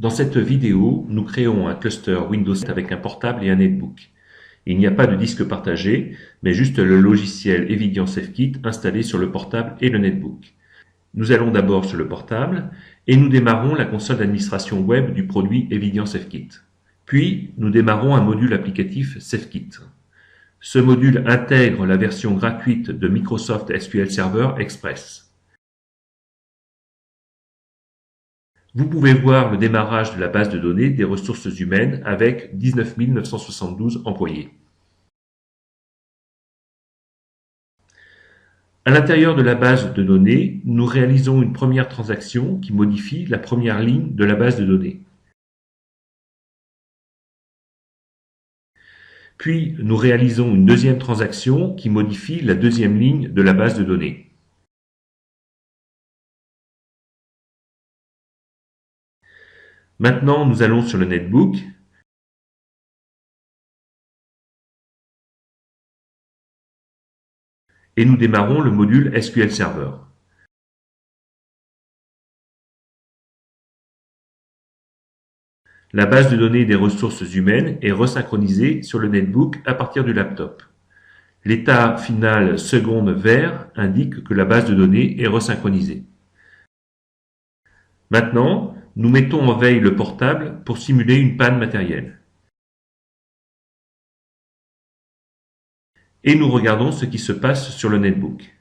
Dans cette vidéo, nous créons un cluster Windows 7 avec un portable et un netbook. Il n'y a pas de disque partagé, mais juste le logiciel Evidian SafeKit installé sur le portable et le netbook. Nous allons d'abord sur le portable et nous démarrons la console d'administration web du produit Evidian SafeKit. Puis, nous démarrons un module applicatif SafeKit. Ce module intègre la version gratuite de Microsoft SQL Server Express. Vous pouvez voir le démarrage de la base de données des ressources humaines avec 19 972 employés. À l'intérieur de la base de données, nous réalisons une première transaction qui modifie la première ligne de la base de données. Puis, nous réalisons une deuxième transaction qui modifie la deuxième ligne de la base de données. Maintenant, nous allons sur le netbook et nous démarrons le module SQL Server. La base de données des ressources humaines est resynchronisée sur le netbook à partir du laptop. L'état final seconde vert indique que la base de données est resynchronisée. Maintenant, nous mettons en veille le portable pour simuler une panne matérielle. Et nous regardons ce qui se passe sur le netbook.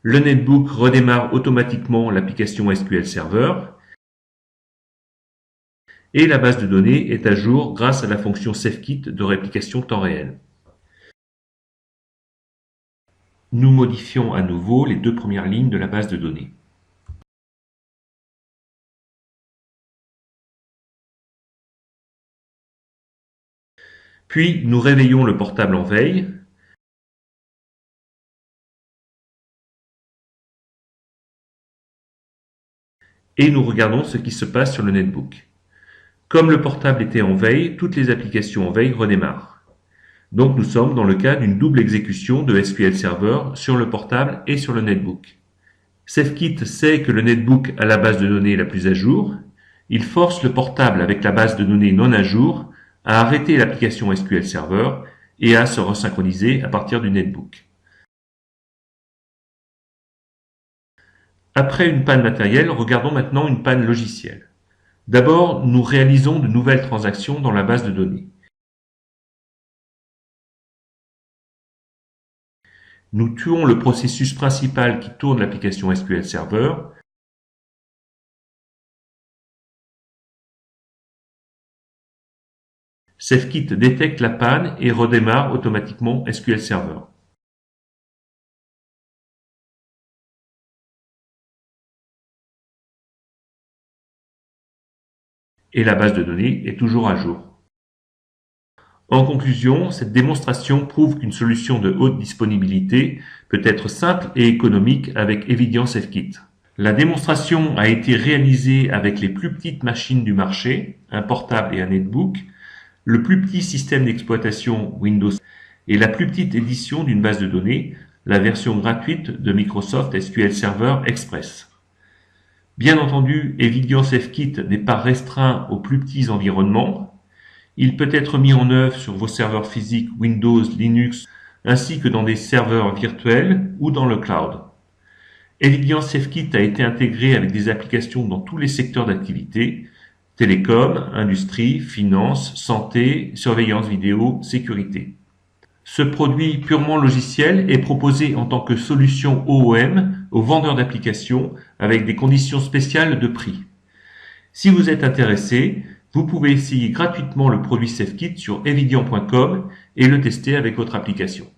Le netbook redémarre automatiquement l'application SQL Server et la base de données est à jour grâce à la fonction SafeKit de réplication temps réel. Nous modifions à nouveau les deux premières lignes de la base de données. Puis, nous réveillons le portable en veille et nous regardons ce qui se passe sur le netbook. Comme le portable était en veille, toutes les applications en veille redémarrent. Donc nous sommes dans le cas d'une double exécution de SQL Server sur le portable et sur le netbook. SafeKit sait que le netbook a la base de données la plus à jour. Il force le portable avec la base de données non à jour à arrêter l'application SQL Server et à se resynchroniser à partir du netbook. Après une panne matérielle, regardons maintenant une panne logicielle. D'abord, nous réalisons de nouvelles transactions dans la base de données. Nous tuons le processus principal qui tourne l'application SQL Server. SafeKit détecte la panne et redémarre automatiquement SQL Server. Et la base de données est toujours à jour. En conclusion, cette démonstration prouve qu'une solution de haute disponibilité peut être simple et économique avec Evidian SafeKit. La démonstration a été réalisée avec les plus petites machines du marché, un portable et un netbook, le plus petit système d'exploitation Windows et la plus petite édition d'une base de données, la version gratuite de Microsoft SQL Server Express. Bien entendu, Evidian SafeKit n'est pas restreint aux plus petits environnements. Il peut être mis en œuvre sur vos serveurs physiques Windows, Linux, ainsi que dans des serveurs virtuels ou dans le cloud. Evidian SafeKit a été intégré avec des applications dans tous les secteurs d'activité, télécom, industrie, finance, santé, surveillance vidéo, sécurité. Ce produit purement logiciel est proposé en tant que solution OOM aux vendeurs d'applications avec des conditions spéciales de prix. Si vous êtes intéressé, vous pouvez essayer gratuitement le produit SafeKit sur evidian.com et le tester avec votre application.